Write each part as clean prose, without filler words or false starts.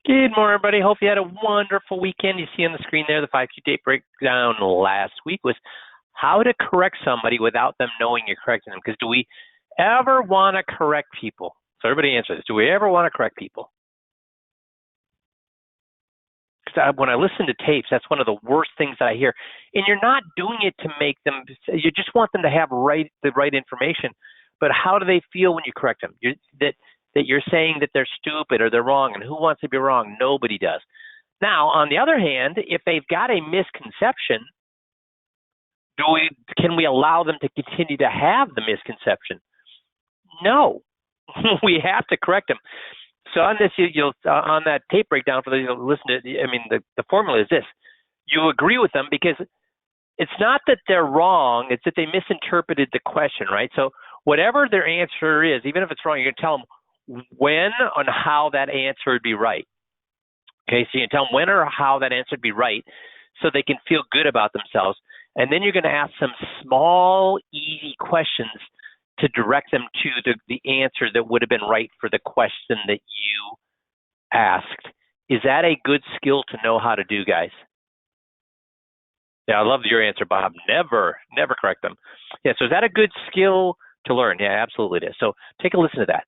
Good morning, everybody. Hope you had a wonderful weekend. You see on the screen there, the 5Q date breakdown last week was how to correct somebody without them knowing you're correcting them. Because do we ever want to correct people? So everybody answer this. Do we ever want to correct people? Because when I listen to tapes, that's one of the worst things that I hear. And you're not doing it to make them, you just want them to have the right information. But how do they feel when you correct them? That you're saying that they're stupid or they're wrong, and who wants to be wrong? Nobody does. Now, on the other hand, if they've got a misconception, can we allow them to continue to have the misconception? No. We have to correct them. So on this, you'll on that tape breakdown for those who listen to, the formula is this: you agree with them because it's not that they're wrong; it's that they misinterpreted the question, right? So whatever their answer is, even if it's wrong, you're gonna tell them when and how that answer would be right. Okay, so you can tell them when or how that answer would be right so they can feel good about themselves. And then you're going to ask some small, easy questions to direct them to the answer that would have been right for the question that you asked. Is that a good skill to know how to do, guys? Yeah, I love your answer, Bob. Never correct them. Yeah, so is that a good skill to learn? Yeah, absolutely it is. So take a listen to that.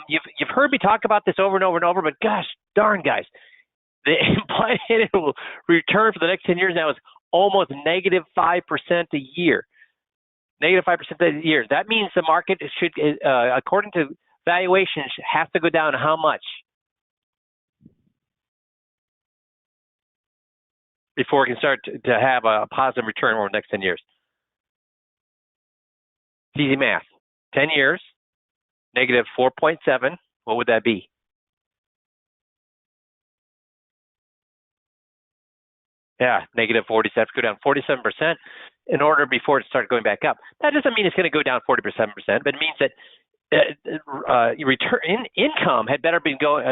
You've heard me talk about this over and over and over, but gosh darn, guys, the implied annual return for the next 10 years now is almost negative 5% a year. Negative 5% a year. That means the market should, according to valuations, have to go down how much before it can start to have a positive return over the next 10 years? It's easy math. 10 years. Negative 4.7, what would that be? Yeah, negative 47, go down 47% in order before it starts going back up. That doesn't mean it's going to go down 47%, but it means that income had better been going,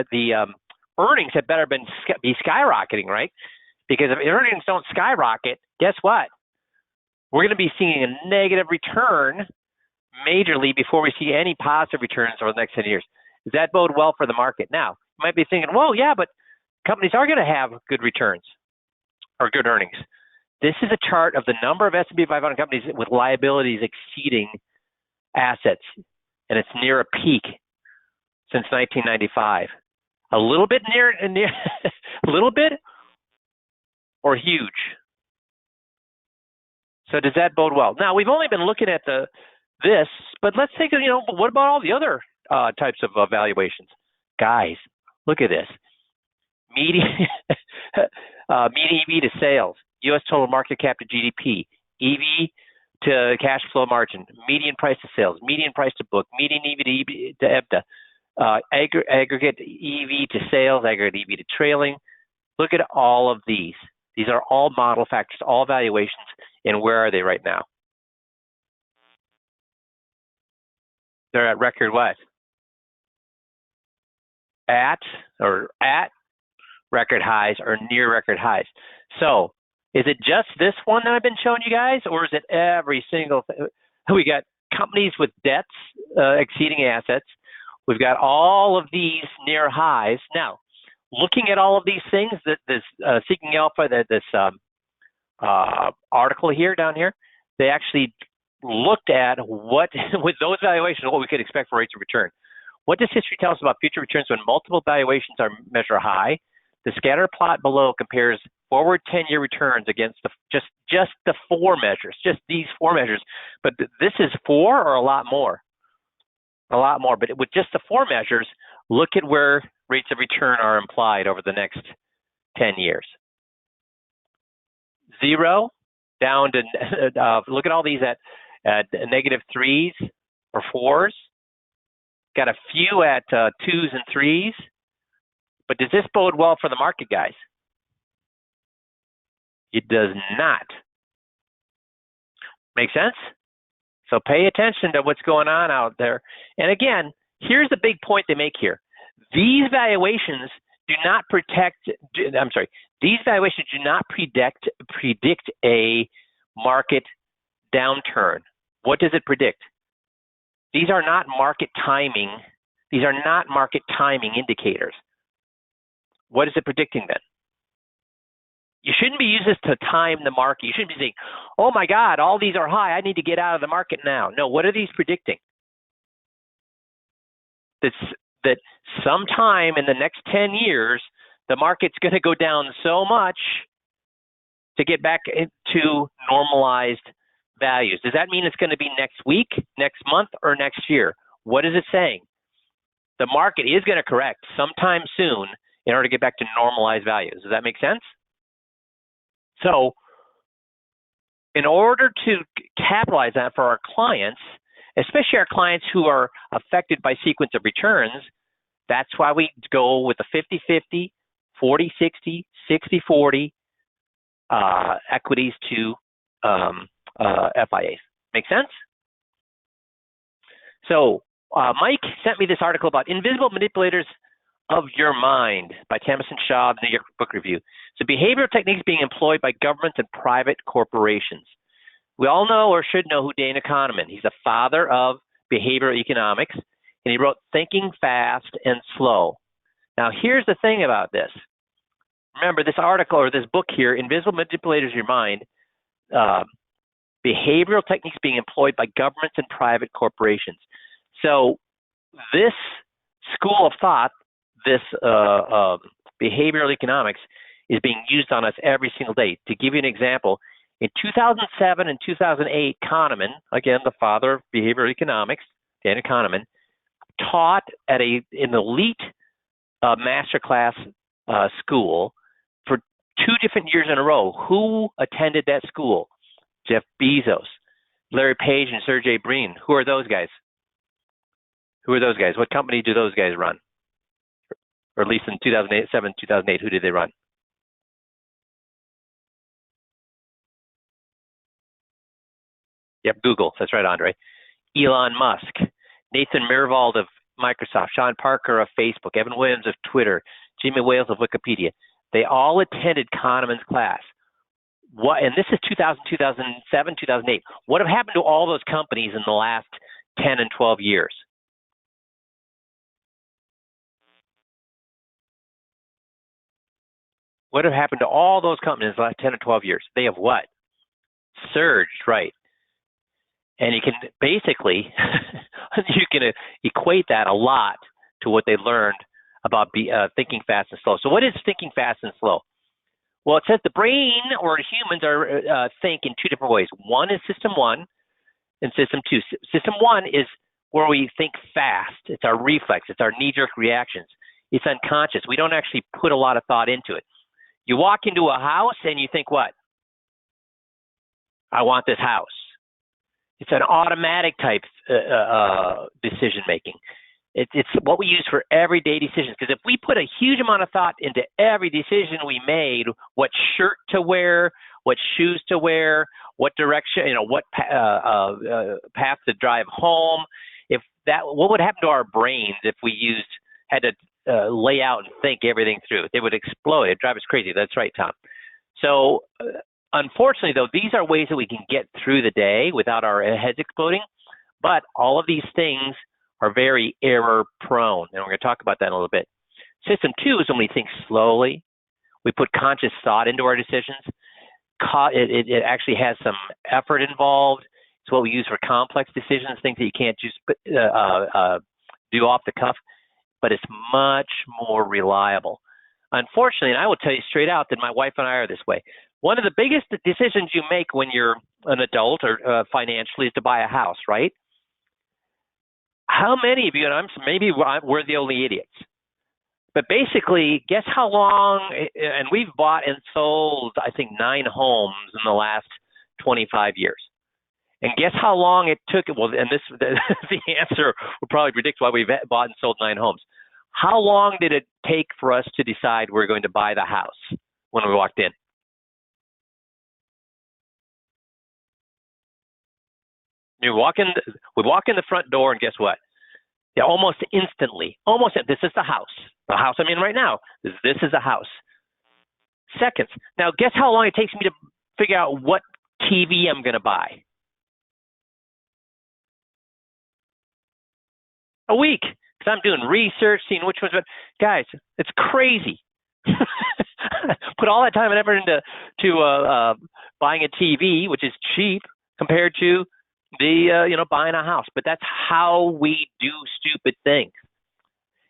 earnings had better be skyrocketing, right? Because if earnings don't skyrocket, guess what? We're going to be seeing a negative return majorly before we see any positive returns over the next 10 years. Does that bode well for the market? Now, you might be thinking, well, yeah, but companies are going to have good returns or good earnings. This is a chart of the number of S&P 500 companies with liabilities exceeding assets, and it's near a peak since 1995. A little bit near a little bit or huge. So does that bode well? Now, we've only been looking at this, but let's take, what about all the other types of valuations? Guys, look at this. Median EV to sales, U.S. total market cap to GDP, EV to cash flow margin, median price to sales, median price to book, median EV to EBITDA, aggregate EV to sales, aggregate EV to trailing. Look at all of these. These are all model factors, all valuations, and where are they right now? They're at record what? At record highs or near record highs. So is it just this one that I've been showing you guys, or is it every single thing? We got companies with debts exceeding assets. We've got all of these near highs. Now, looking at all of these things, this Seeking Alpha, this article here, down here, they actually looked at what, with those valuations, what we could expect for rates of return. What does history tell us about future returns when multiple valuations are measure high? The scatter plot below compares forward 10-year returns against just the four measures, just these four measures. But this is four or a lot more? A lot more. But with just the four measures, look at where rates of return are implied over the next 10 years. 0 down to, look at all these at negative 3s or 4s. Got a few at 2s and 3s. But does this bode well for the market, guys? It does not. Make sense? So pay attention to what's going on out there. And again, here's the big point they make here. These valuations do not these valuations do not predict a market downturn. What does it predict? These are not market timing. These are not market timing indicators. What is it predicting then? You shouldn't be using this to time the market. You shouldn't be saying, oh my God, all these are high. I need to get out of the market now. No, what are these predicting? That sometime in the next 10 years, the market's going to go down so much to get back into normalized values. Does that mean it's going to be next week, next month, or next year? What is it saying? The market is going to correct sometime soon in order to get back to normalized values. Does that make sense? So in order to capitalize that for our clients, especially our clients who are affected by sequence of returns, that's why we go with the 50-50, 40-60, 60-40 equities to FIAs. Make sense? So Mike sent me this article about Invisible Manipulators of Your Mind by Tamsin Shaw, the New York Book Review. So behavioral techniques being employed by governments and private corporations. We all know or should know who Dana Kahneman. He's the father of behavioral economics, and he wrote Thinking Fast and Slow. Now, here's the thing about this. Remember, this article or this book here, Invisible Manipulators of Your Mind, behavioral techniques being employed by governments and private corporations. So this school of thought, this behavioral economics, is being used on us every single day. To give you an example, in 2007 and 2008, Kahneman, again, the father of behavioral economics, Dana Kahneman, taught at an elite masterclass school for 2 different years in a row. Who attended that school? Jeff Bezos, Larry Page, and Sergey Brin. Who are those guys? Who are those guys? What company do those guys run? Or at least in 2007, 2008, who did they run? Yep, Google. That's right, Andre. Elon Musk, Nathan Myhrvold of Microsoft, Sean Parker of Facebook, Evan Williams of Twitter, Jimmy Wales of Wikipedia. They all attended Kahneman's class. And this is 2000, 2007, 2008. What have happened to all those companies in the last 10 and 12 years? What have happened to all those companies in the last 10 or 12 years? They have what? Surged, right. And you can basically, you can equate that a lot to what they learned about thinking fast and slow. So what is thinking fast and slow? Well, it says the brain or humans are think in 2 different ways. One is system 1 and system 2. System 1 is where we think fast. It's our reflex. It's our knee-jerk reactions. It's unconscious. We don't actually put a lot of thought into it. You walk into a house and you think what? I want this house. It's an automatic type decision making. It's what we use for everyday decisions. Because if we put a huge amount of thought into every decision we made, what shirt to wear, what shoes to wear, what direction, what path to drive home, what would happen to our brains if we had to lay out and think everything through? They would explode. It'd drive us crazy. That's right, Tom. So unfortunately, though, these are ways that we can get through the day without our heads exploding. But all of these things are very error prone. And we're going to talk about that in a little bit. System 2 is when we think slowly. We put conscious thought into our decisions. It actually has some effort involved. It's what we use for complex decisions, things that you can't just do off the cuff. But it's much more reliable. Unfortunately, and I will tell you straight out that my wife and I are this way. One of the biggest decisions you make when you're an adult or financially is to buy a house, right? How many of you, and maybe we're the only idiots, but basically, guess how long, and we've bought and sold, I think, 9 homes in the last 25 years. And guess how long it took, well, and the answer will probably predict why we've bought and sold 9 homes. How long did it take for us to decide we're going to buy the house when we walked in? We walk in the front door, and guess what? Yeah, almost instantly. This is the house. The house I'm in right now. This is a house. Seconds. Now, guess how long it takes me to figure out what TV I'm going to buy? A week. Because I'm doing research, seeing which ones. Guys, it's crazy. Put all that time and effort into buying a TV, which is cheap, compared to buying a house. But that's how we do stupid things.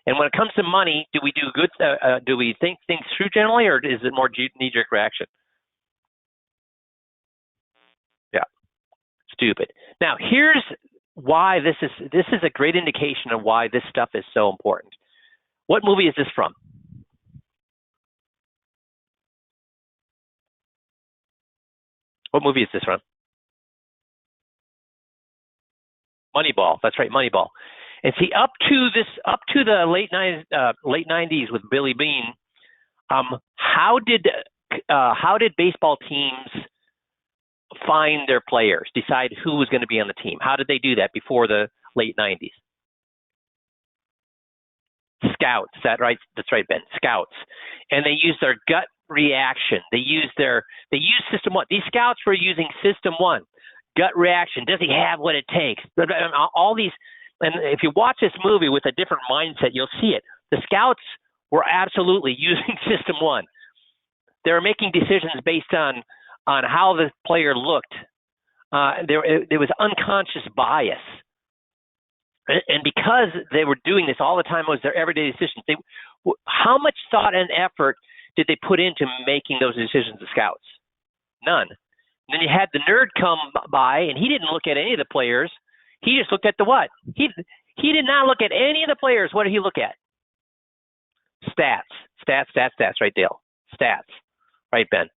And when it comes to money, do we do good? Do we think things through generally, or is it more knee-jerk reaction? Yeah, stupid. Now, here's why this is a great indication of why this stuff is so important. What movie is this from? What movie is this from? Moneyball. That's right, Moneyball. And see, up to the late '90s with Billy Bean, how did baseball teams find their players, decide who was going to be on the team? How did they do that before the late '90s? Scouts. That's right, Ben. Scouts. And they used their gut reaction. They used System 1. These scouts were using System 1. Gut reaction. Does he have what it takes? All these. And if you watch this movie with a different mindset, you'll see it. The scouts were absolutely using System 1. They were making decisions based on how the player looked. There was unconscious bias. And because they were doing this all the time, it was their everyday decisions. How much thought and effort did they put into making those decisions, the scouts? None. And then you had the nerd come by, and he didn't look at any of the players. He just looked at the what? He did not look at any of the players. What did he look at? Stats, right, Dale? Stats. Right, Ben?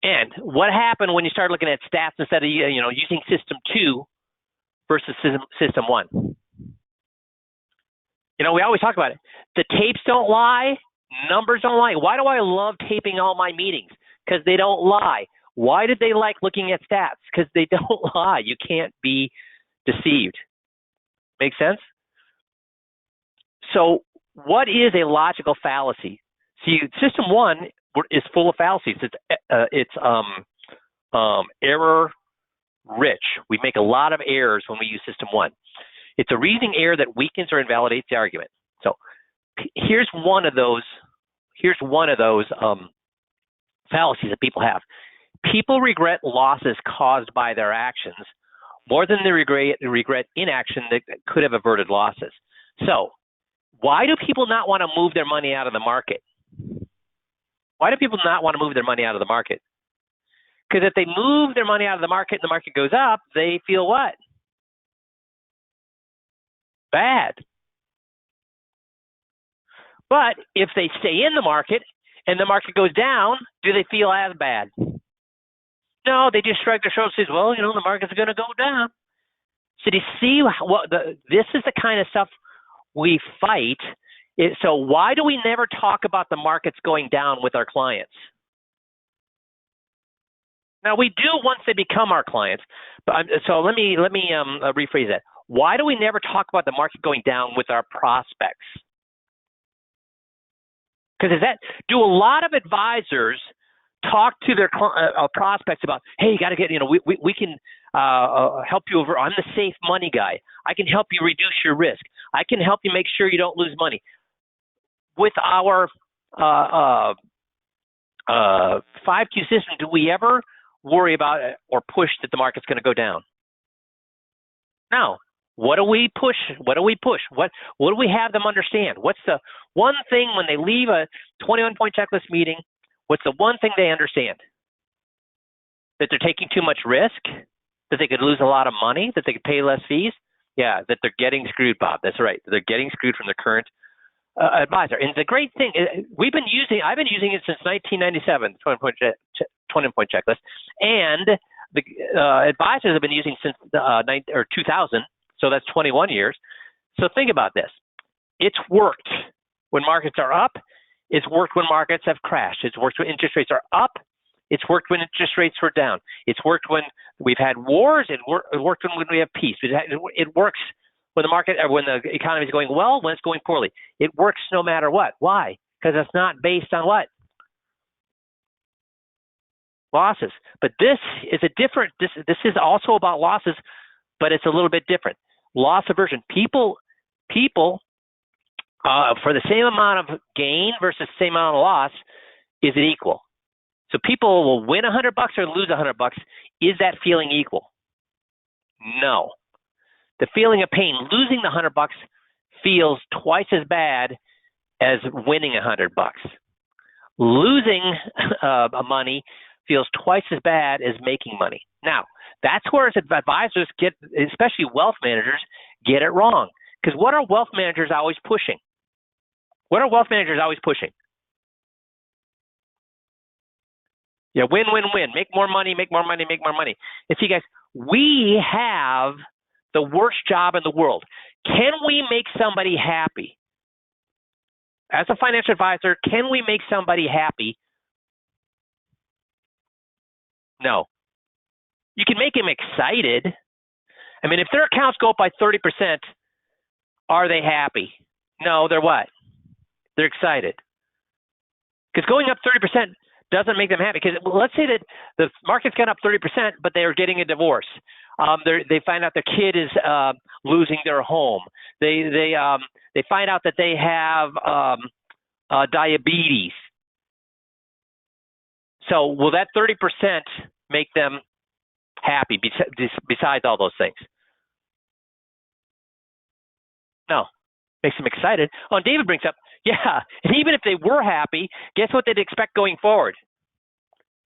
And what happened when you started looking at stats instead of using System 2 versus System 1? We always talk about it. The tapes don't lie. Numbers don't lie. Why do I love taping all my meetings? Because they don't lie. Why did they like looking at stats? Because they don't lie. You can't be deceived. Make sense? So what is a logical fallacy? See, System 1 is full of fallacies. It's error rich. We make a lot of errors when we use System 1. It's a reasoning error that weakens or invalidates the argument. So here's one of those fallacies that people have. People regret losses caused by their actions more than they regret inaction that could have averted losses. So why do people not want to move their money out of the market? Why do people not want to move their money out of the market? Because if they move their money out of the market and the market goes up, they feel what? Bad. But if they stay in the market and the market goes down, do they feel as bad? No, they just shrug their shoulders and say, well, the market's going to go down. So do you see this is the kind of stuff we fight. So why do we never talk about the markets going down with our clients? Now we do once they become our clients. But so let me rephrase that. Why do we never talk about the market going down with our prospects? Because do a lot of advisors talk to their prospects about, hey, you got to get, we can help you over. I'm the safe money guy. I can help you reduce your risk. I can help you make sure you don't lose money. With our 5Q system, do we ever worry about it or push that the market's going to go down? No. What do we push? What do we have them understand? What's the one thing when they leave a 21-point checklist meeting? What's the one thing they understand? That they're taking too much risk? That they could lose a lot of money? That they could pay less fees? Yeah, that they're getting screwed, Bob. That's right. They're getting screwed from the current advisor. And the great thing is I've been using it since 1997, 20-point checklist, and the advisors have been using since 2000. So that's 21 years. So think about this. It's worked when markets are up. It's worked when markets have crashed. It's worked when interest rates are up. It's worked when interest rates were down. It's worked when we've had wars. It worked when we have peace. It works when the economy is going well, when it's going poorly. It works no matter what. Why? Because it's not based on what? Losses. But this is this is also about losses, but it's a little bit different. Loss aversion. People For the same amount of gain versus the same amount of loss, is it equal? So people will win $100 or lose $100. Is that feeling equal? No. The feeling of pain, losing the $100 feels twice as bad as winning $100. Losing money feels twice as bad as making money. Now, that's where advisors get, especially wealth managers, get it wrong. Because what are wealth managers always pushing? What are wealth managers always pushing? Yeah, win, win, win. Make more money, make more money, make more money. And see, guys, we have the worst job in the world. Can we make somebody happy? As a financial advisor, can we make somebody happy? No. You can make them excited. I mean, if their accounts go up by 30%, are they happy? No, they're what? They're excited. Because going up 30% doesn't make them happy. Because let's say that the market's gone up 30%, but they are getting a divorce. They find out their kid is losing their home. They find out that they have diabetes. So will that 30% make them happy besides all those things? No. Makes them excited. Oh, and David brings up, yeah, and even if they were happy, guess what they'd expect going forward?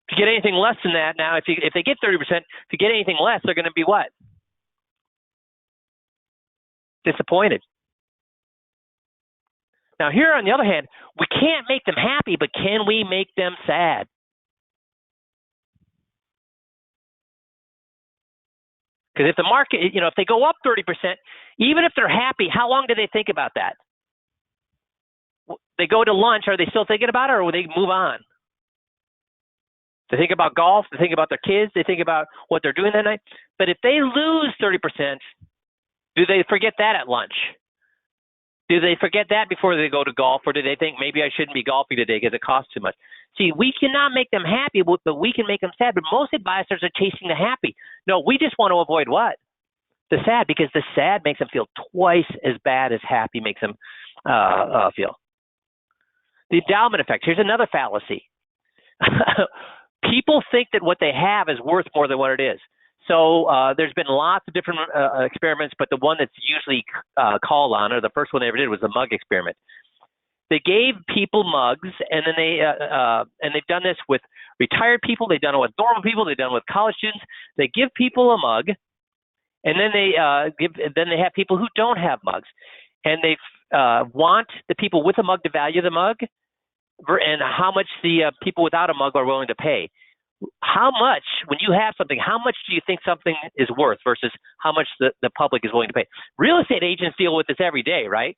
If you get anything less than that, now if they get 30%, if you get anything less, they're going to be what? Disappointed. Now here, on the other hand, we can't make them happy, but can we make them sad? Because if the market, if they go up 30%, even if they're happy, how long do they think about that? They go to lunch, are they still thinking about it, or will they move on? They think about golf, they think about their kids, they think about what they're doing that night. But if they lose 30%, do they forget that at lunch? Do they forget that before they go to golf, or do they think maybe I shouldn't be golfing today because it costs too much? See, we cannot make them happy, but we can make them sad. But most advisors are chasing the happy. No, we just want to avoid what? The sad, because the sad makes them feel twice as bad as happy makes them feel. The endowment effect. Here's another fallacy. People think that what they have is worth more than what it is. So there's been lots of different experiments, but the one that's usually called on, or the first one they ever did, was the mug experiment. They gave people mugs, and then they've done this with retired people. They've done it with normal people. They've done it with college students. They give people a mug, and then they have people who don't have mugs, and they want the people with a mug to value the mug, and how much the people without a mug are willing to pay. How much, when you have something, how much do you think something is worth versus how much the public is willing to pay? Real estate agents deal with this every day, right?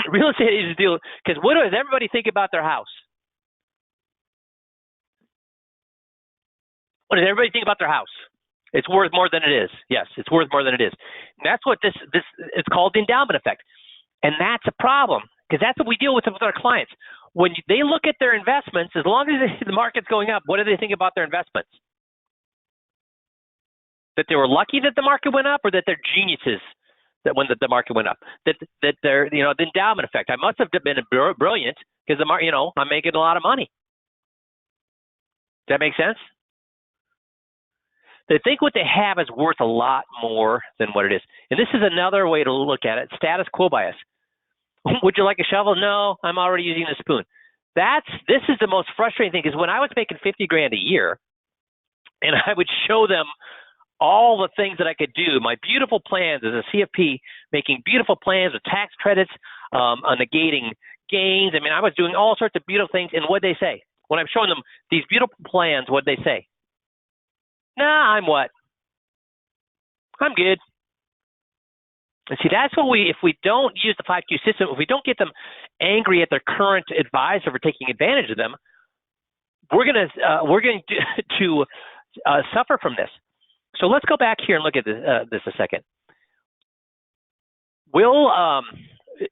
Real estate agents deal, because what does everybody think about their house? What does everybody think about their house? It's worth more than it is. Yes, it's worth more than it is. And that's what this it's called the endowment effect. And that's a problem, because that's what we deal with our clients. When they look at their investments, as long as the market's going up, what do they think about their investments? That they were lucky that the market went up, or that they're geniuses that when the market went up? That they're, the endowment effect. I must have been brilliant because I'm making a lot of money. Does that make sense? They think what they have is worth a lot more than what it is. And this is another way to look at it: status quo bias. Would you like a shovel? No, I'm already using the spoon. This is the most frustrating thing, because when I was making $50,000 a year, and I would show them all the things that I could do, my beautiful plans as a CFP, making beautiful plans with tax credits, negating gains. I mean, I was doing all sorts of beautiful things, and what'd they say? When I'm showing them these beautiful plans, what'd they say? Nah, I'm what? I'm good. And see, that's what if we don't use the 5Q system, if we don't get them angry at their current advisor for taking advantage of them, we're going to suffer from this. So let's go back here and look at this a second.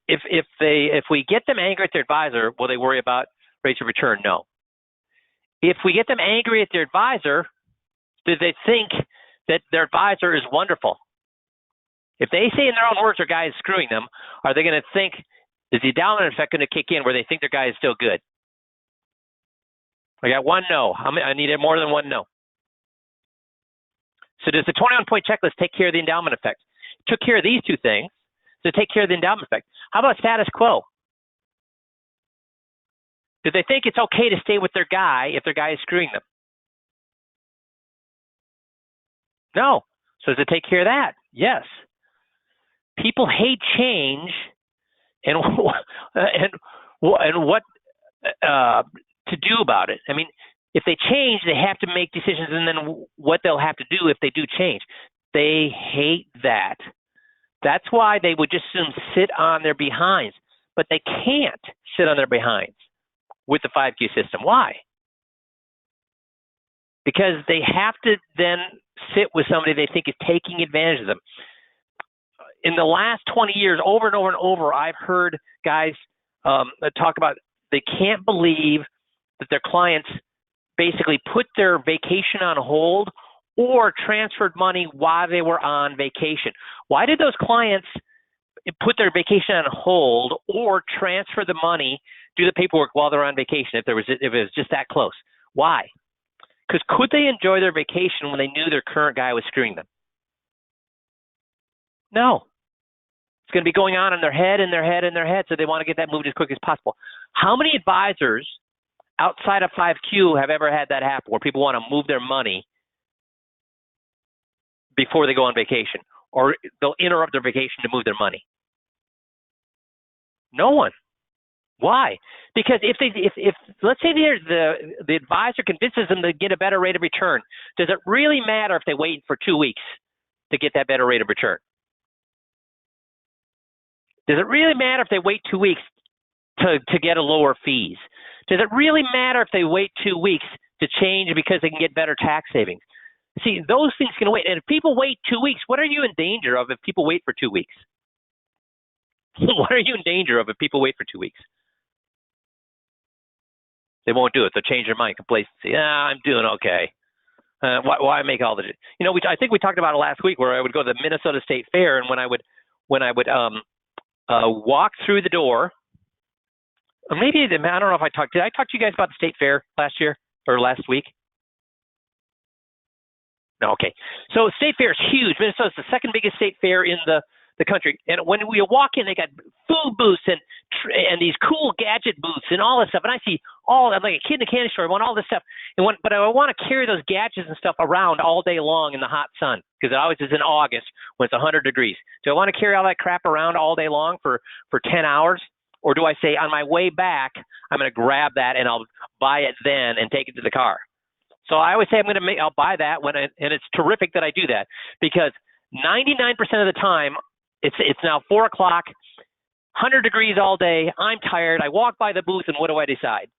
If we get them angry at their advisor, will they worry about rates of return? No. If we get them angry at their advisor, do they think that their advisor is wonderful? If they say in their own words their guy is screwing them, are they going to think Is the endowment effect going to kick in where they think their guy is still good? I got one no. I needed more than one no. So does the 21-point checklist take care of the endowment effect? It took care of these two things. Does it take care of the endowment effect? How about status quo? Do they think it's okay to stay with their guy if their guy is screwing them? No. So does it take care of that? Yes. People hate change, and what to do about it. I mean, if they change, they have to make decisions, and then what they'll have to do if they do change. They hate that. That's why they would just soon sit on their behinds, but they can't sit on their behinds with the 5Q system. Why? Because they have to then sit with somebody they think is taking advantage of them. In the last 20 years, over and over and over, I've heard guys talk about they can't believe that their clients basically put their vacation on hold or transferred money while they were on vacation. Why did those clients put their vacation on hold or transfer the money, do the paperwork while they're on vacation if it was just that close? Why? Because could they enjoy their vacation when they knew their current guy was screwing them? No. It's going to be going on in their head, so they want to get that moved as quick as possible. How many advisors outside of 5Q have ever had that happen, where people want to move their money before they go on vacation, or they'll interrupt their vacation to move their money? No one. Why? Because if let's say the advisor convinces them to get a better rate of return, does it really matter if they wait for 2 weeks to get that better rate of return? Does it really matter if they wait 2 weeks to get a lower fees? Does it really matter if they wait 2 weeks to change because they can get better tax savings? See, those things can wait. And if people wait 2 weeks, what are you in danger of if people wait for 2 weeks? What are you in danger of if people wait for 2 weeks? They won't do it. They'll change their mind. Complacency. I'm doing okay. Why make all the? I think we talked about it last week, where I would go to the Minnesota State Fair, and when I would walk through the door, or maybe I don't know if did I talk to you guys about the State Fair last year or last week? No, okay. So State Fair is huge. Minnesota's the second biggest state fair in the country. And when we walk in, they got food booths and these cool gadget booths and all this stuff. And I see I'm like a kid in a candy store. I want all this stuff. But I want to carry those gadgets and stuff around all day long in the hot sun, because it always is in August when it's 100 degrees. Do I want to carry all that crap around all day long for 10 hours? Or do I say, on my way back, I'm going to grab that and I'll buy it then and take it to the car? So I always say I'll buy that and it's terrific that I do that, because 99% of the time, it's now 4 o'clock, 100 degrees all day. I'm tired. I walk by the booth, and what do I decide?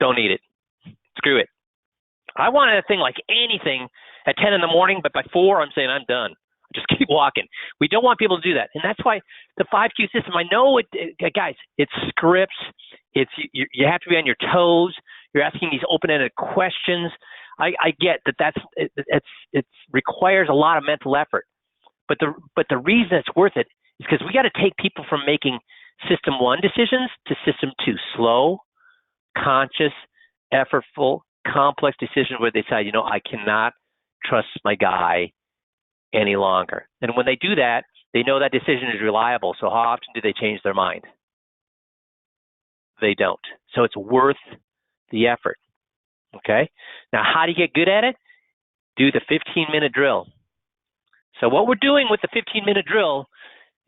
Don't eat it. Screw it. I want a thing like anything at 10 in the morning, but by 4, I'm saying I'm done. Just keep walking. We don't want people to do that, and that's why the 5Q system. I know guys. It's scripts. You have to be on your toes. You're asking these open-ended questions. I get that it requires a lot of mental effort, but the reason it's worth it is because we got to take people from making system 1 decisions to system 2, slow, conscious, effortful, complex decisions where they decide, I cannot trust my guy any longer. And when they do that, they know that decision is reliable. So how often do they change their mind? They don't. So it's worth the effort. Okay. Now, how do you get good at it? Do the 15-minute drill. So what we're doing with the 15-minute drill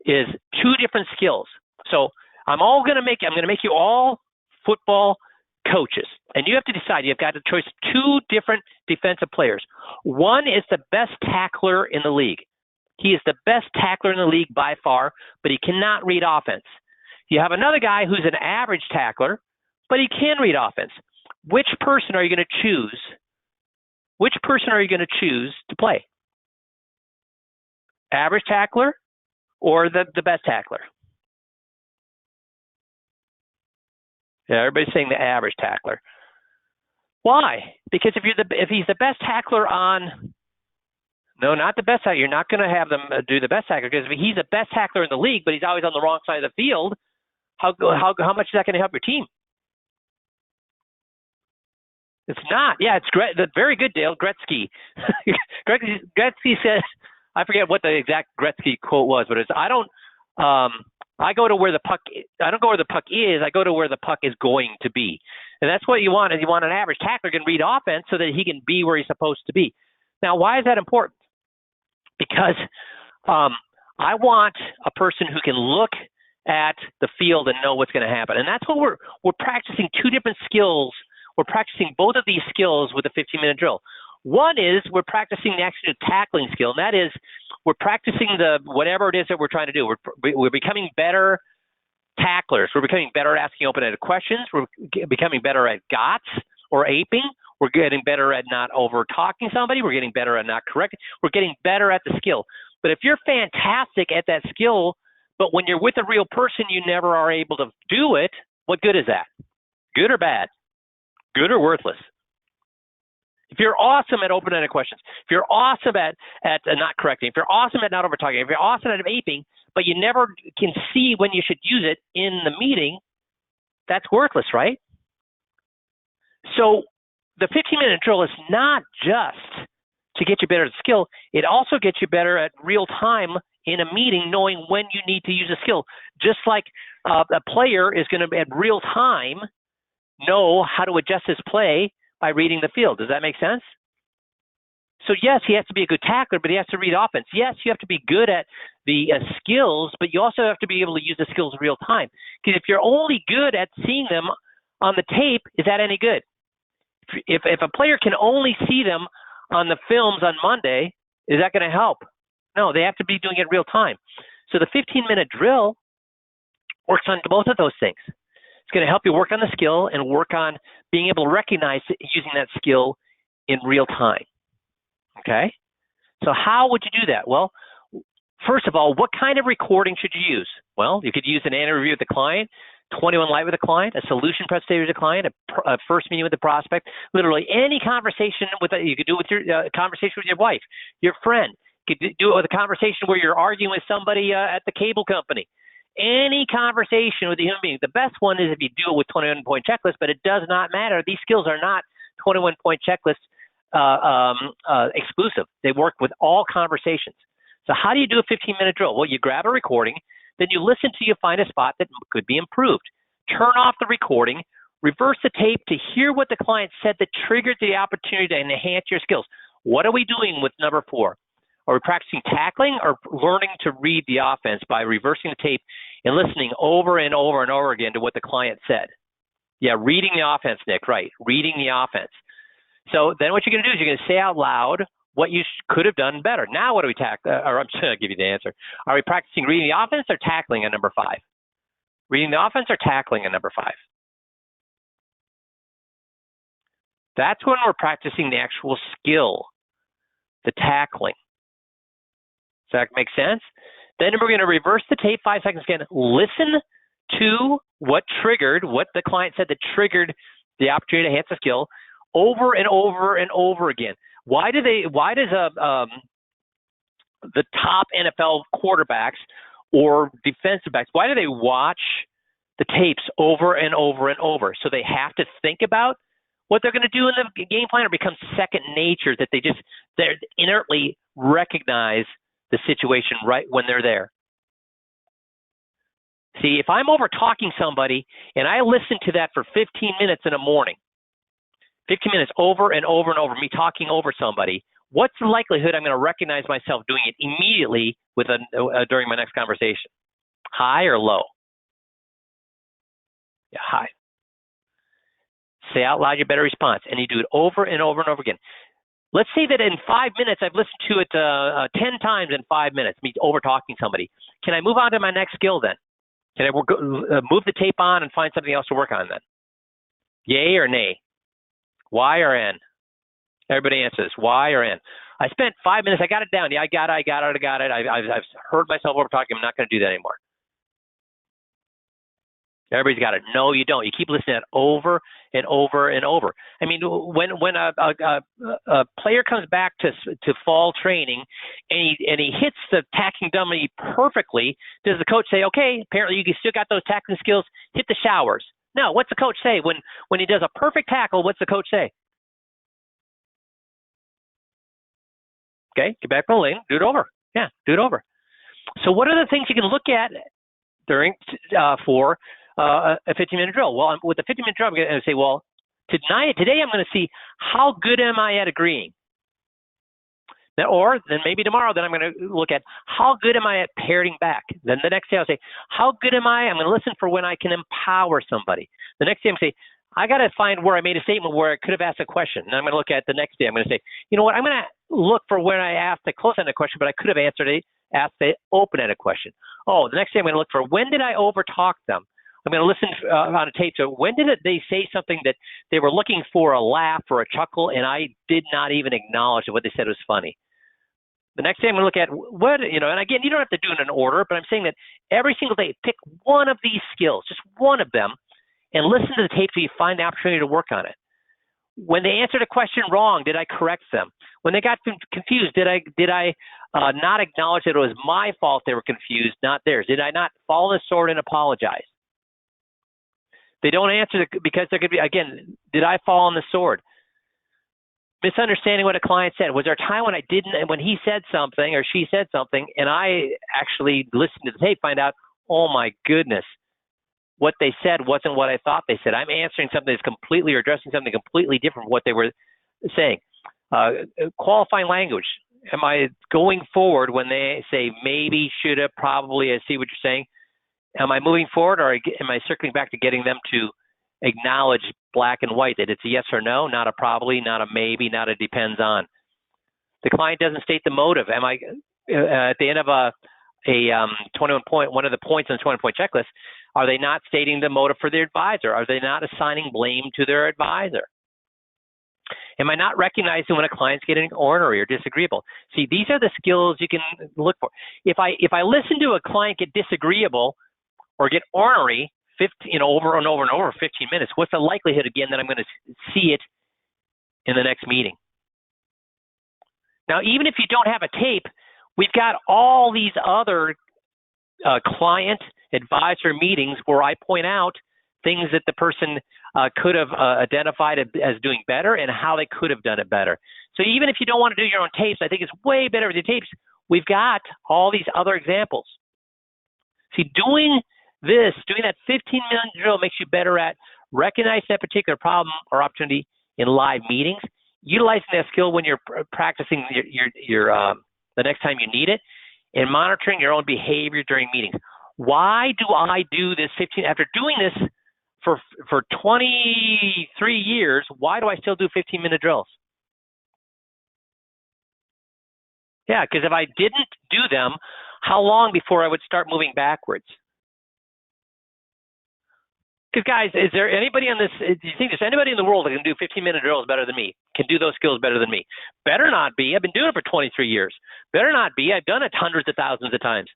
is 2 different skills. So I'm going to make you all football coaches, and you have to decide. You've got a choice of 2 different defensive players. One is the best tackler in the league. He is the best tackler in the league by far, but he cannot read offense. You have another guy who's an average tackler, but he can read offense. Which person are you going to choose? Which person are you going to choose to play? Average tackler or the best tackler? Yeah, everybody's saying the average tackler. Why? Because if he's the best tackler on No, not the best hacker. You're not going to have them do the best hacker, because if he's the best hacker in the league, but he's always on the wrong side of the field, how much is that going to help your team? It's not. Yeah, it's great. Very good, Dale. Gretzky. Gretzky said, I forget what the exact Gretzky quote was, but it's, I go to where the puck. I don't go where the puck is. I go to where the puck is going to be, and that's what you want. Is you want an average tackler who can read offense so that he can be where he's supposed to be. Now, why is that important? Because I want a person who can look at the field and know what's going to happen, and that's what we're practicing. Two different skills. We're practicing both of these skills with a 15-minute drill. One is we're practicing the actual tackling skill, and that is we're practicing the whatever it is that we're trying to do. We're becoming better tacklers. We're becoming better at asking open-ended questions. We're becoming better at GOTS or aping. We're getting better at not over-talking somebody. We're getting better at not correcting. We're getting better at the skill. But if you're fantastic at that skill, but when you're with a real person, you never are able to do it, what good is that? Good or bad? Good or worthless? If you're awesome at open-ended questions, if you're awesome at not correcting, if you're awesome at not over-talking, if you're awesome at aping, but you never can see when you should use it in the meeting, that's worthless, right? So the 15-minute drill is not just to get you better at skill. It also gets you better at real time in a meeting, knowing when you need to use a skill. Just like a player is going to, at real time, know how to adjust his play by reading the field. Does that make sense? So yes, he has to be a good tackler, but he has to read offense. Yes, you have to be good at the skills, but you also have to be able to use the skills in real time. Because if you're only good at seeing them on the tape, is that any good? If a player can only see them on the films on Monday, is that going to help? No, they have to be doing it real time. So the 15-minute drill works on both of those things. It's going to help you work on the skill and work on being able to recognize using that skill in real time. Okay? So how would you do that? Well, first of all, what kind of recording should you use? Well, you could use an interview with the client, 21 Live with a client, a solution presentation with a client, a first meeting with the prospect, literally any conversation you could do with your conversation with your wife, your friend. You could do it with a conversation where you're arguing with somebody at the cable company. Any conversation with a human being. The best one is if you do it with 21-point checklist, but it does not matter. These skills are not 21-point checklist exclusive. They work with all conversations. So how do you do a 15-minute drill? Well, you grab a recording, then you listen till you find a spot that could be improved. Turn off the recording, reverse the tape to hear what the client said that triggered the opportunity to enhance your skills. What are we doing with number 4? Are we practicing tackling or learning to read the offense by reversing the tape and listening over and over and over again to what the client said? Yeah, reading the offense, Nick, right, reading the offense. So then what you're going to do is you're going to say out loud what you could have done better. Now what do we or I'm just going to give you the answer. Are we practicing reading the offense or tackling at number 5? Reading the offense or tackling at number 5? That's when we're practicing the actual skill, the tackling. Does that make sense? Then we're going to reverse the tape 5 seconds again. Listen to what the client said that triggered the opportunity to enhance the skill over and over and over again. Why does the top NFL quarterbacks or defensive backs, why do they watch the tapes over and over and over? So they have to think about what they're going to do in the game plan, or becomes second nature that they inertly recognize the situation right when they're there. See, if I'm over talking somebody and I listen to that for 15 minutes in the morning, 15 minutes over and over and over, me talking over somebody, what's the likelihood I'm going to recognize myself doing it immediately during my next conversation? High or low? Yeah, high. Say out loud your better response, and you do it over and over and over again. Let's say that in 5 minutes, I've listened to it 10 times in 5 minutes, me over-talking somebody. Can I move on to my next skill then? Can I move the tape on and find something else to work on then? Yay or nay? Y or N? Everybody answers. Y or N? I spent 5 minutes. I got it down. Yeah, I got it. I've heard myself over talking. I'm not going to do that anymore. Everybody's got it. No, you don't. You keep listening to it over and over and over. I mean, when a player comes back to fall training and he hits the tackling dummy perfectly, does the coach say, okay, apparently you still got those tackling skills, hit the showers? No. What's the coach say when he does a perfect tackle? What's the coach say? Okay, get back on the lane, do it over. Yeah, do it over. So what are the things you can look at during for a 15-minute drill? Well, with the 15-minute drill, I'm going to say, well, today I'm going to see how good am I at agreeing. Or then maybe tomorrow, then I'm going to look at how good am I at parroting back. Then the next day I'll say, how good am I? I'm going to listen for when I can empower somebody. The next day I'm going to say, I got to find where I made a statement where I could have asked a question. And I'm going to look at the next day. I'm going to say, you know what? I'm going to look for when I asked a close-ended question, but I could have asked the open-ended question. Oh, the next day I'm going to look for when did I overtalk them? I'm going to listen on a tape to when did they say something that they were looking for a laugh or a chuckle, and I did not even acknowledge that what they said was funny. The next day I'm going to look at what, and again, you don't have to do it in order, but I'm saying that every single day, pick one of these skills, just one of them, and listen to the tape till you find the opportunity to work on it. When they answered a question wrong, did I correct them? When they got confused, did I not acknowledge that it was my fault they were confused, not theirs? Did I not fall on the sword and apologize? They don't answer because there could be, again, did I fall on the sword? Misunderstanding what a client said. Was there a time when I didn't, when he said something or she said something, and I actually listened to the tape, find out, oh my goodness, what they said wasn't what I thought they said. I'm answering something that's completely or addressing something completely different from what they were saying. Qualifying language. Am I going forward when they say maybe, should have, probably, I see what you're saying? Am I moving forward, or am I circling back to getting them to acknowledge black and white, that it's a yes or no, not a probably, not a maybe, not a depends on? The client doesn't state the motive. Am I at the end of a 21 point, one of the points on the 20-point checklist, are they not stating the motive for their advisor? Are they not assigning blame to their advisor? Am I not recognizing when a client's getting ornery or disagreeable? See, these are the skills you can look for. If I listen to a client get disagreeable or get ornery over and over and over 15 minutes, what's the likelihood again that I'm going to see it in the next meeting? Now, even if you don't have a tape, we've got all these other client advisor meetings where I point out things that the person could have identified as doing better and how they could have done it better. So even if you don't want to do your own tapes, I think it's way better with the tapes. We've got all these other examples. See, doing that 15-minute drill makes you better at recognizing that particular problem or opportunity in live meetings, utilizing that skill when you're practicing your the next time you need it, and monitoring your own behavior during meetings. Why do I do this 15? After doing this for 23 years, why do I still do 15-minute drills? Yeah, because if I didn't do them, how long before I would start moving backwards? Because guys, is there anybody on this, do you think there's anybody in the world that can do 15-minute drills better than me, can do those skills better than me? Better not be. I've been doing it for 23 years. Better not be. I've done it hundreds of thousands of times.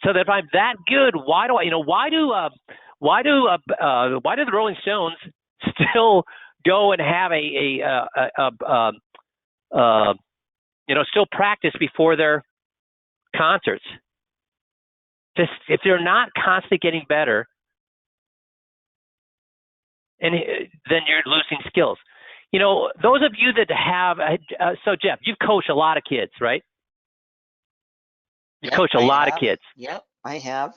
So that if I'm that good, why do the Rolling Stones still go and have still practice before their concerts? Just if they're not constantly getting better, and then you're losing skills. Those of you that have, so Jeff, you've coached a lot of kids, right? You coach a lot of kids. Yep, I have.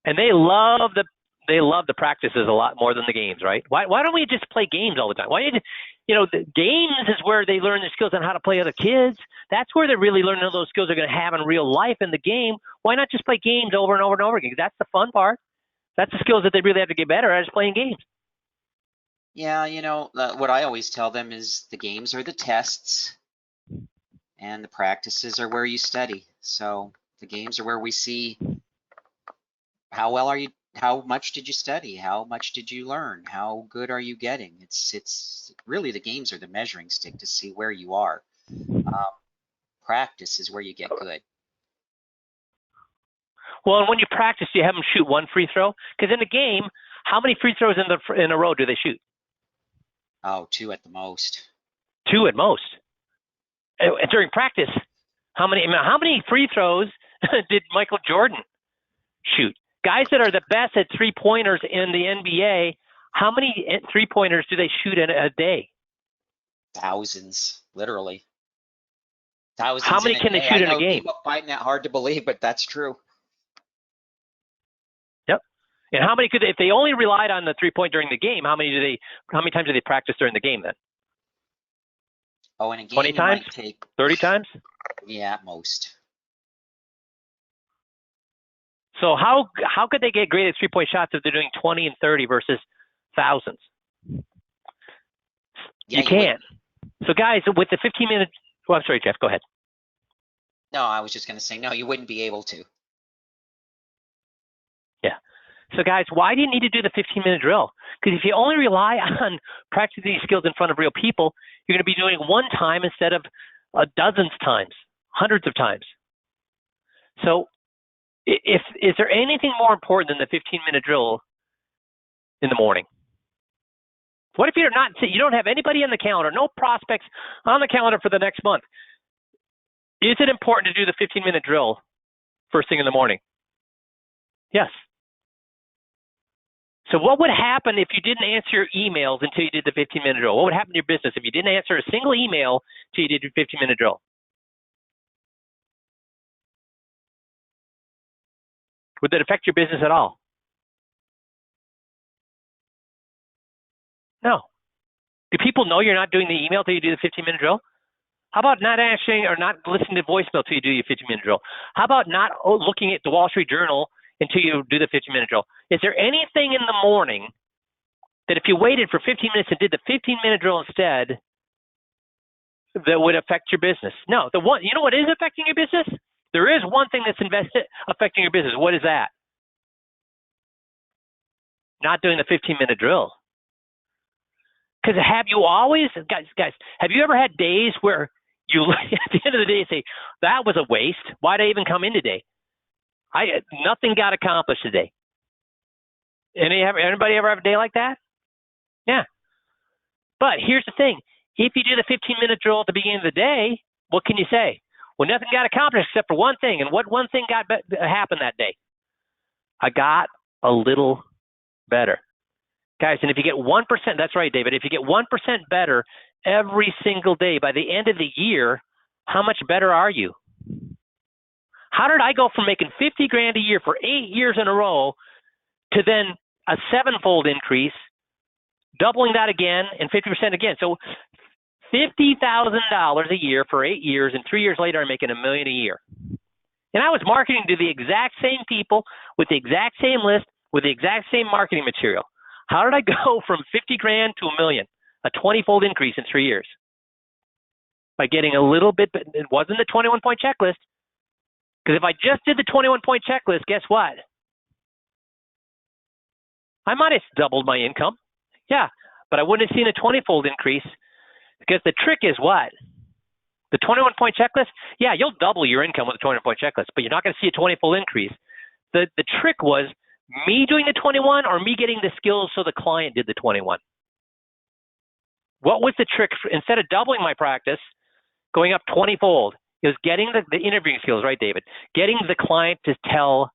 And they love the practices a lot more than the games, right? Why don't we just play games all the time? Why the games is where they learn the skills on how to play other kids. That's where they're really learning those skills they're going to have in real life in the game. Why not just play games over and over and over again? That's the fun part. That's the skills that they really have to get better at, is playing games. Yeah, what I always tell them is the games are the tests and the practices are where you study. So the games are where we see how much did you study? How much did you learn? How good are you getting? It's really, the games are the measuring stick to see where you are. Practice is where you get good. Well, and when you practice, do you have them shoot one free throw? Because in a game, how many free throws in a row do they shoot? Oh, 2 at the most. 2 at most. And during practice, how many free throws did Michael Jordan shoot? Guys that are the best at three-pointers in the NBA, how many three-pointers do they shoot in a day? Thousands, literally. Thousands How many in a can they day. shoot I in a know game? people find that hard to believe, but that's true. Yep. And how many could they, if they only relied on the three-point during the game, how many times do they practice during the game then? Oh, in a game 20 you times? might take 30 times? Yeah, at most. So how could they get great at three-point shots if they're doing 20 and 30 versus thousands? Yeah, you can't. So guys, with the 15-minute, well, I'm sorry, Jeff, go ahead. No, I was just going to say, no, you wouldn't be able to. Yeah. So guys, why do you need to do the 15-minute drill? Because if you only rely on practicing these skills in front of real people, you're going to be doing it one time instead of dozens times, hundreds of times. So is there anything more important than the 15-minute drill in the morning? What if you don't have anybody on the calendar, no prospects on the calendar for the next month? Is it important to do the 15-minute drill first thing in the morning? Yes. So what would happen if you didn't answer your emails until you did the 15-minute drill? What would happen to your business if you didn't answer a single email until you did your 15-minute drill? Would that affect your business at all? No. Do people know you're not doing the email until you do the 15-minute drill? How about not answering or not listening to voicemail until you do your 15-minute drill? How about not looking at the Wall Street Journal until you do the 15-minute drill? Is there anything in the morning that if you waited for 15 minutes and did the 15-minute drill instead that would affect your business? No. You know what is affecting your business? There is one thing that's affecting your business. What is that? Not doing the 15-minute drill. Because have you always, guys, have you ever had days where you at the end of the day say, that was a waste. Why'd I even come in today? Nothing got accomplished today. Anybody ever have a day like that? Yeah. But here's the thing. If you do the 15-minute drill at the beginning of the day, what can you say? Well, nothing got accomplished except for one thing. And what one thing happened that day? I got a little better. Guys, and if you get 1%, that's right, David, if you get 1% better every single day by the end of the year, how much better are you? How did I go from making $50,000 a year for 8 years in a row to then a 7-fold increase, doubling that again, and 50% again? So $50,000 a year for 8 years, and 3 years later, I'm making $1 million a year. And I was marketing to the exact same people with the exact same list with the exact same marketing material. How did I go from $50,000 to $1 million? A 20-fold increase in 3 years. By getting a little bit, but it wasn't the 21-point checklist. Because if I just did the 21-point checklist, guess what? I might have doubled my income. Yeah, but I wouldn't have seen a 20-fold increase. Because the trick is what? The 21-point checklist? Yeah, you'll double your income with a 21-point checklist, but you're not going to see a 20-fold increase. The trick was me doing the 21 or me getting the skills so the client did the 21. What was the trick? Instead of doubling my practice, going up 20-fold, it was getting the interviewing skills, right, David? Getting the client to tell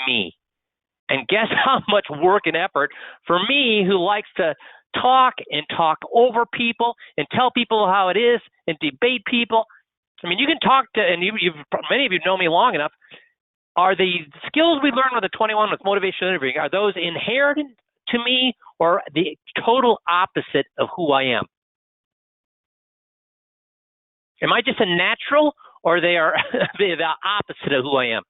me. And guess how much work and effort for me, who likes to talk over people and tell people how it is and debate people. I mean, you can talk to, and many of you know me long enough. Are the skills we learn with the 21 with motivational interviewing, are those inherent to me or the total opposite of who I am? Am I just a natural, or they are the opposite of who I am?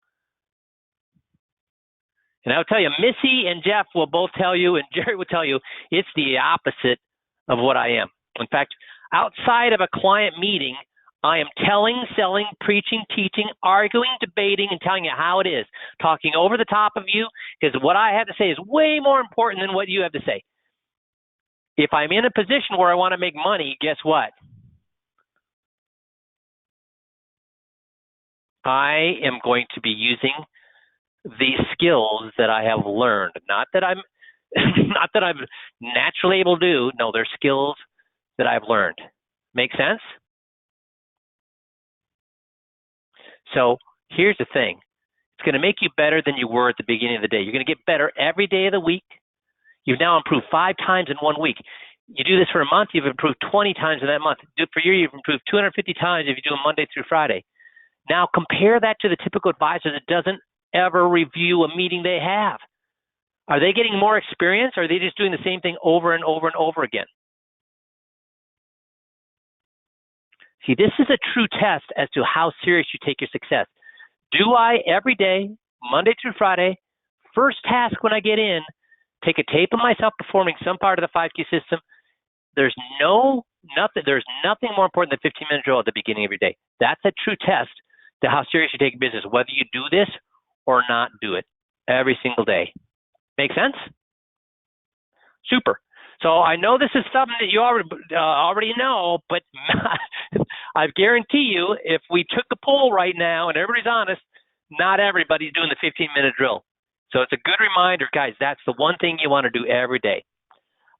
And I'll tell you, Missy and Jeff will both tell you, and Jerry will tell you, it's the opposite of what I am. In fact, outside of a client meeting, I am telling, selling, preaching, teaching, arguing, debating, and telling you how it is, talking over the top of you, because what I have to say is way more important than what you have to say. If I'm in a position where I want to make money, guess what? I am going to be using the skills that I have learned. Not that I'm not that I'm naturally able to do. No, they're skills that I've learned. Make sense? So here's the thing. It's going to make you better than you were at the beginning of the day. You're going to get better every day of the week. You've now improved 5 times in 1 week. You do this for a month, you've improved 20 times in that month. Do it for a year, you've improved 250 times if you do it Monday through Friday. Now compare that to the typical advisor that doesn't ever review a meeting they have. Are they getting more experience, or are they just doing the same thing over and over and over again? See, this is a true test as to how serious you take your success. Do I, every day, Monday through Friday, first task when I get in, take a tape of myself performing some part of the 5Q system? There's nothing more important than 15-minute drill at the beginning of your day. That's a true test to how serious you take business, whether you do this or not do it every single day. Make sense? Super. So I know this is something that you already know, but I guarantee you, if we took the poll right now and everybody's honest, not everybody's doing the 15-minute drill. So it's a good reminder, guys. That's the one thing you want to do every day.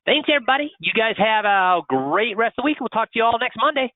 Thanks, everybody. You guys have a great rest of the week. We'll talk to you all next Monday.